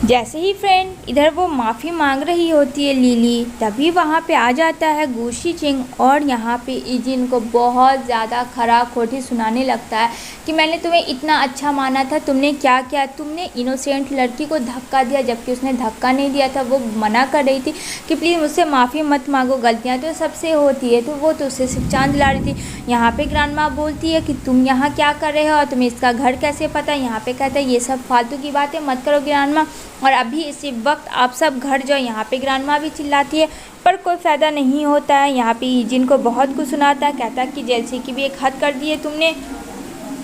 जैसे ही फ्रेंड इधर वो माफ़ी मांग रही होती है लिली, तभी वहाँ पे आ जाता है गुशी चिंग और यहाँ पे इजिन को बहुत ज़्यादा खराब खोटी सुनाने लगता है कि मैंने तुम्हें इतना अच्छा माना था, तुमने क्या किया, तुमने इनोसेंट लड़की को धक्का दिया, जबकि उसने धक्का नहीं दिया था। वो मना कर रही थी कि प्लीज़ मुझसे माफ़ी मत मांगो, गलतियाँ तो सबसे होती है। तो वो तो उससे सिर्फ चांद ला रही थी। यहाँ पे ग्रैंड माँ बोलती है कि तुम यहाँ क्या कर रहे हो और तुम्हें इसका घर कैसे पता है। यहाँ पे कहता है ये सब फालतू की बातें मत करो ग्रैंड माँ, और अभी इसी वक्त आप सब घर जाओ। यहाँ पे ग्रैंड माँ भी चिल्लाती है पर कोई फ़ायदा नहीं होता है। यहाँ पे इजिन को बहुत कुछ सुनाता है, कहता है कि जेलसी की भी एक हद कर दी है तुमने,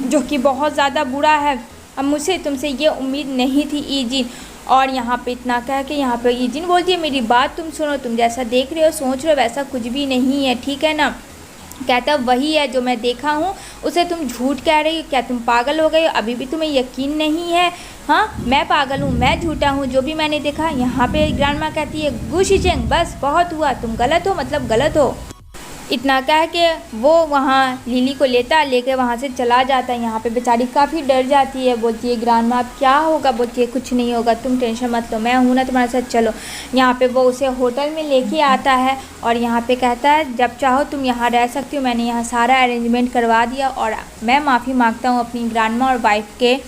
जो कि बहुत ज़्यादा बुरा है। अब मुझे तुमसे ये उम्मीद नहीं थी इजिन। और यहाँ पे इतना कह के यहाँ पे इजिन बोलती है मेरी बात तुम सुनो, तुम जैसा देख रहे हो सोच रहे हो वैसा कुछ भी नहीं है, ठीक है ना। कहता वही है जो मैं देखा हूँ, उसे तुम झूठ कह रही हो, क्या तुम पागल हो गए हो, अभी भी तुम्हें यकीन नहीं है। हाँ मैं पागल हूँ, मैं झूठा हूँ, जो भी मैंने देखा। यहाँ पे ग्रैंड माँ कहती है गुशी चेंग बस बहुत हुआ, तुम गलत हो मतलब गलत हो। इतना कह के वो वहाँ लिली को लेके वहाँ से चला जाता है। यहाँ पे बेचारी काफ़ी डर जाती है, बोलती है ग्रैंड माँ अब क्या होगा, बोलती है कुछ नहीं होगा, तुम टेंशन मत लो, मैं हूँ ना तुम्हारे साथ, चलो। यहाँ पे वो उसे होटल में लेके आता है और यहाँ पे कहता है जब चाहो तुम यहाँ रह सकती हो, मैंने यहाँ सारा अरेंजमेंट करवा दिया और मैं माफ़ी मांगता हूँ अपनी ग्रैंड माँ और वाइफ के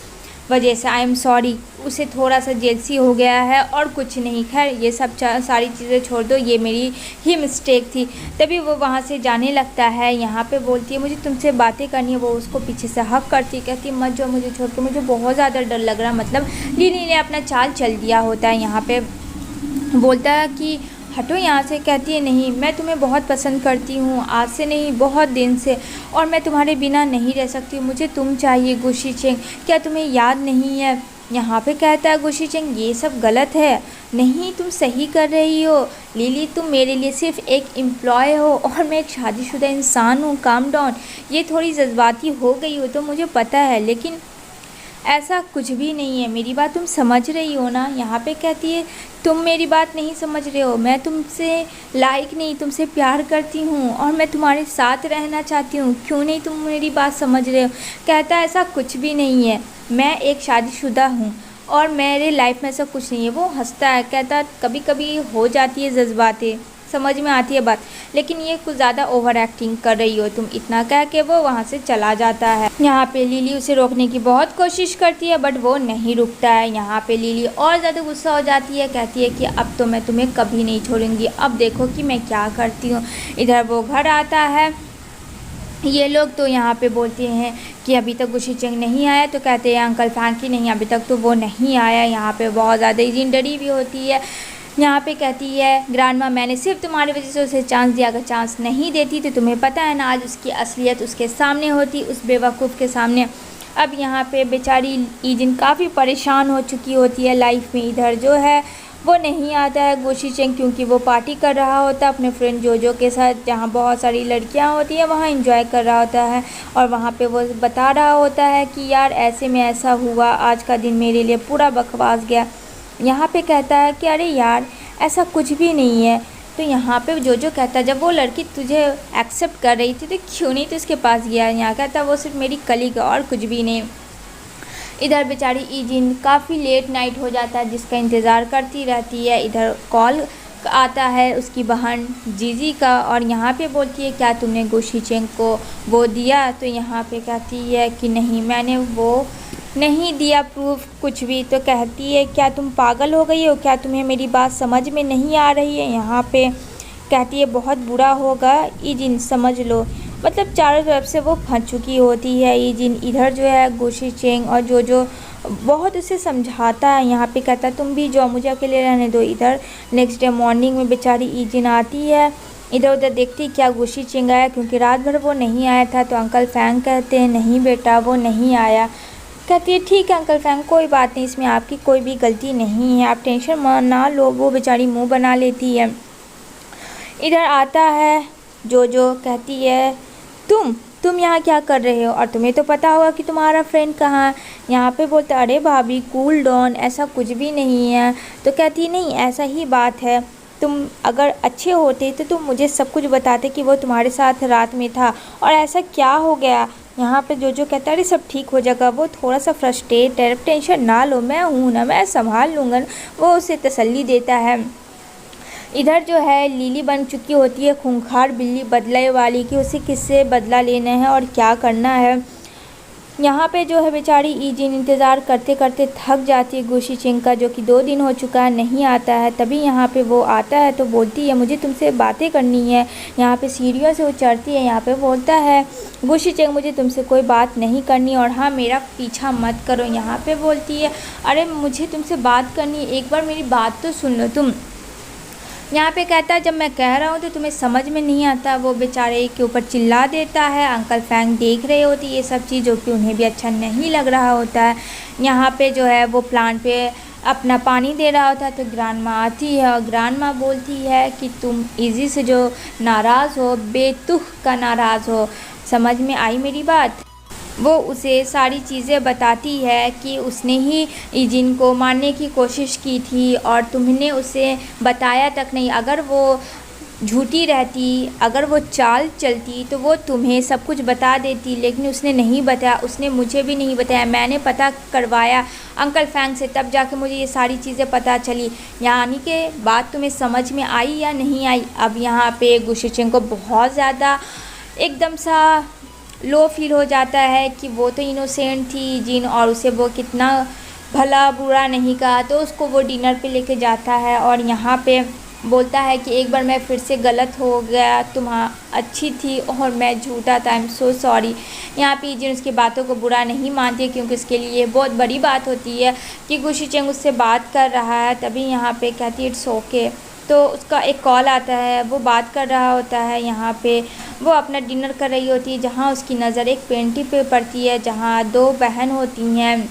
वजह से, आई एम सॉरी। उसे थोड़ा सा जेलसी हो गया है और कुछ नहीं। खैर ये सब सारी चीज़ें छोड़ दो, ये मेरी ही मिस्टेक थी। तभी वो वहाँ से जाने लगता है। यहाँ पे बोलती है मुझे तुमसे बातें करनी है। वो उसको पीछे से हक करती है, कहती है मत जाओ मुझे छोड़ के, मुझे बहुत ज़्यादा डर लग रहा है। मतलब लिली ने अपना चाल चल दिया होता है। यहाँ पे बोलता है कि हटो यहाँ से। कहती है नहीं मैं तुम्हें बहुत पसंद करती हूँ, आज से नहीं बहुत दिन से, और मैं तुम्हारे बिना नहीं रह सकती, मुझे तुम चाहिए गुशी चेंग, क्या तुम्हें याद नहीं है। यहाँ पे कहता है गुशी चेंग ये सब गलत है, नहीं तुम सही कर रही हो लिली, तुम मेरे लिए सिर्फ एक एम्प्लॉय हो और मैं एक शादीशुदा इंसान हूँ, काम डाउन। ये थोड़ी जज्बाती हो गई हो तो मुझे पता है, लेकिन ऐसा कुछ भी नहीं है, मेरी बात तुम समझ रही हो ना। यहाँ पे कहती है तुम मेरी बात नहीं समझ रहे हो, मैं तुमसे लायक नहीं, तुमसे प्यार करती हूँ और मैं तुम्हारे साथ रहना चाहती हूँ, क्यों नहीं तुम मेरी बात समझ रहे हो। कहता है ऐसा कुछ भी नहीं है, मैं एक शादीशुदा हूँ और मेरे लाइफ में ऐसा कुछ नहीं है। वो हंसता है, कहता है कभी कभी हो जाती है जज्बातें, समझ में आती है बात, लेकिन ये कुछ ज़्यादा ओवर एक्टिंग कर रही हो तुम। इतना कह के वो वहाँ से चला जाता है। यहाँ पे लिली उसे रोकने की बहुत कोशिश करती है बट वो नहीं रुकता है। यहाँ पे लिली और ज़्यादा गुस्सा हो जाती है, कहती है कि अब तो मैं तुम्हें कभी नहीं छोड़ूंगी, अब देखो कि मैं क्या करती हूँ। इधर वो घर आता है। ये लोग तो यहाँ पे बोलते हैं कि अभी तक गुशी चेंग नहीं आया, तो कहते हैं अंकल फैंकी नहीं अभी तक तो वो नहीं आया। यहाँ पे बहुत ज़्यादा इजिन डरी भी होती है। यहाँ पे कहती है ग्रैंड माँ मैंने सिर्फ तुम्हारी वजह से उसे चांस दिया, अगर चांस नहीं देती तो तुम्हें पता है ना आज उसकी असलियत उसके सामने होती, उस बेवकूफ़ के सामने। अब यहाँ पे बेचारी इजिन काफ़ी परेशान हो चुकी होती है लाइफ में। इधर जो है वो नहीं आता है गुशी चेंग, क्योंकि वो पार्टी कर रहा होता है अपने फ्रेंड जोजो के साथ, जहाँ बहुत सारी लड़कियाँ होती हैं, वहाँ एंजॉय कर रहा होता है। और वहाँ पे वो बता रहा होता है कि यार ऐसे में ऐसा हुआ, आज का दिन मेरे लिए पूरा बकवास गया। यहाँ पे कहता है कि अरे यार ऐसा कुछ भी नहीं है। तो यहाँ पे जो कहता है जब वो लड़की तुझे एक्सेप्ट कर रही थी तो क्यों नहीं तो उसके पास गया। यहाँ कहता वो सिर्फ मेरी कलीग है और कुछ भी नहीं। इधर बेचारी इजिन काफ़ी लेट नाइट हो जाता है, जिसका इंतज़ार करती रहती है। इधर कॉल आता है उसकी बहन जीजी का और यहाँ पे बोलती है क्या तुमने गुशी चेंग को वो दिया। तो यहाँ पे कहती है कि नहीं मैंने वो नहीं दिया प्रूफ कुछ भी। तो कहती है क्या तुम पागल हो गई हो, क्या तुम्हें मेरी बात समझ में नहीं आ रही है। यहाँ पे कहती है बहुत बुरा होगा इजिन समझ लो। मतलब चारों तरफ से वो फंस चुकी होती है इजिन। इधर जो है गुशी चेंग और जो बहुत उसे समझाता है। यहाँ पे कहता है तुम भी जाओ मुझे अकेले रहने दो। इधर नेक्स्ट डे मॉर्निंग में बेचारी इजिन आती है, इधर उधर देखती क्या गुशी चेंग आया, क्योंकि रात भर वो नहीं आया था। तो अंकल फैंग कहते हैं नहीं बेटा वो नहीं आया। कहती है ठीक है अंकल फैंग कोई बात नहीं, इसमें आपकी कोई भी गलती नहीं है, आप टेंशन ना लो। वो बेचारी मुंह बना लेती है। इधर आता है जो कहती है तुम यहाँ क्या कर रहे हो और तुम्हें तो पता होगा कि तुम्हारा फ्रेंड कहाँ है। यहाँ पे बोलता अरे भाभी कूल डाउन, ऐसा कुछ भी नहीं है। तो कहती नहीं ऐसा ही बात है, तुम अगर अच्छे होते तो तुम मुझे सब कुछ बताते कि वो तुम्हारे साथ रात में था और ऐसा क्या हो गया। यहाँ पे जो कहता है अरे सब ठीक हो जाएगा, वो थोड़ा सा फ्रस्ट्रेट है, टेंशन ना लो, मैं हूँ ना, मैं संभाल लूँगा, वो उसे तसल्ली देता है। इधर जो है लिली बन चुकी होती है खूंखार बिल्ली बदले वाली कि उसे किससे बदला लेना है और क्या करना है। यहाँ पे जो है बेचारी ईजिन इंतज़ार करते करते थक जाती है गुशी चिंग का, जो कि 2 दिन हो चुका है नहीं आता है। तभी यहाँ पे वो आता है तो बोलती है मुझे तुमसे बातें करनी है। यहाँ पे सीढ़ियों से वो चढ़ती है, यहाँ पे बोलता है गुशी चिंग मुझे तुमसे कोई बात नहीं करनी और हाँ मेरा पीछा मत करो। यहाँ पे बोलती है अरे मुझे तुमसे बात करनी है, एक बार मेरी बात तो सुन लो तुम। यहाँ पे कहता है जब मैं कह रहा हूँ तो तुम्हें समझ में नहीं आता। वो बेचारे के ऊपर चिल्ला देता है। अंकल फैंग देख रहे होती ये सब चीज़, जो कि उन्हें भी अच्छा नहीं लग रहा होता है। यहाँ पे जो है वो प्लांट पे अपना पानी दे रहा होता है तो ग्रांडमा आती है और ग्रांडमा बोलती है कि तुम इजी से जो नाराज़ हो, बेतुक का नाराज़ हो, समझ में आई मेरी बात। वो उसे सारी चीज़ें बताती है कि उसने ही इजिन को मारने की कोशिश की थी और तुमने उसे बताया तक नहीं। अगर वो झूठी रहती, अगर वो चाल चलती तो वो तुम्हें सब कुछ बता देती, लेकिन उसने नहीं बताया, उसने मुझे भी नहीं बताया। मैंने पता करवाया अंकल फैंग से, तब जाके मुझे ये सारी चीज़ें पता चली। यानी कि बात तुम्हें समझ में आई या नहीं आई। अब यहाँ पे गुशी चिंग को बहुत ज़्यादा एकदम सा लो फील हो जाता है कि वो तो इनोसेंट थी जिन, और उसे वो कितना भला बुरा नहीं कहा। तो उसको वो डिनर पे लेके जाता है और यहाँ पे बोलता है कि एक बार मैं फिर से गलत हो गया, तुम अच्छी थी और मैं झूठा था, आई एम सो सॉरी। यहाँ पे जिन उसकी बातों को बुरा नहीं मानती क्योंकि उसके लिए बहुत बड़ी बात होती है कि गुशी चिंग उससे बात कर रहा है। तभी यहाँ पे कहती है इट्स ओके। तो उसका एक कॉल आता है, वो बात कर रहा होता है। यहाँ पे वो अपना डिनर कर रही होती है जहाँ उसकी नज़र एक पेंटिंग पे पड़ती है जहाँ 2 बहन होती हैं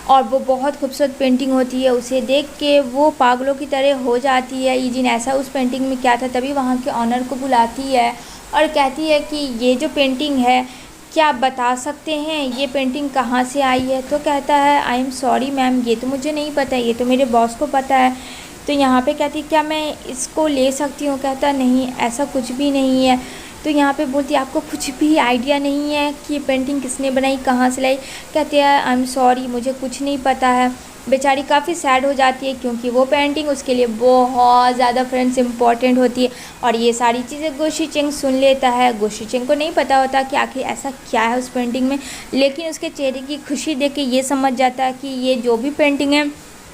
और वो बहुत खूबसूरत पेंटिंग होती है। उसे देख के वो पागलों की तरह हो जाती है। ईजिन ऐसा उस पेंटिंग में क्या था, तभी वहाँ के ऑनर को बुलाती है और कहती है कि ये जो पेंटिंग है क्या आप बता सकते हैं ये पेंटिंग कहाँ से आई है। तो कहता है आई एम सॉरी मैम, ये तो मुझे नहीं पता, ये तो मेरे बॉस को पता है। तो यहाँ पे कहती क्या मैं इसको ले सकती हूँ। कहता नहीं ऐसा कुछ भी नहीं है। तो यहाँ पे बोलती आपको कुछ भी आइडिया नहीं है कि ये पेंटिंग किसने बनाई, कहाँ से लाई। कहते हैं आई एम सॉरी मुझे कुछ नहीं पता है। बेचारी काफ़ी सैड हो जाती है क्योंकि वो पेंटिंग उसके लिए बहुत ज़्यादा फ्रेंड्स इम्पॉर्टेंट होती है। और ये सारी चीज़ें गुशी चिंग सुन लेता है। गुशी चिंग को नहीं पता होता कि आखिर ऐसा क्या है उस पेंटिंग में, लेकिन उसके चेहरे की खुशी देख के ये समझ जाता है कि ये जो भी पेंटिंग है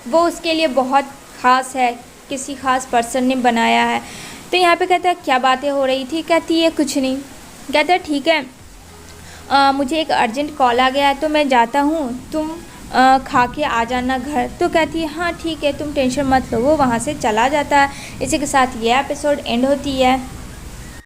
वो उसके लिए बहुत ख़ास है, किसी ख़ास पर्सन ने बनाया है। तो यहाँ पे कहता है क्या बातें हो रही थी। कहती है कुछ नहीं। कहता है ठीक है मुझे एक अर्जेंट कॉल आ गया है तो मैं जाता हूँ, तुम खा के आ जाना घर। तो कहती है हाँ ठीक है तुम टेंशन मत लो। वो वहाँ से चला जाता है। इसी के साथ ये एपिसोड एंड होती है।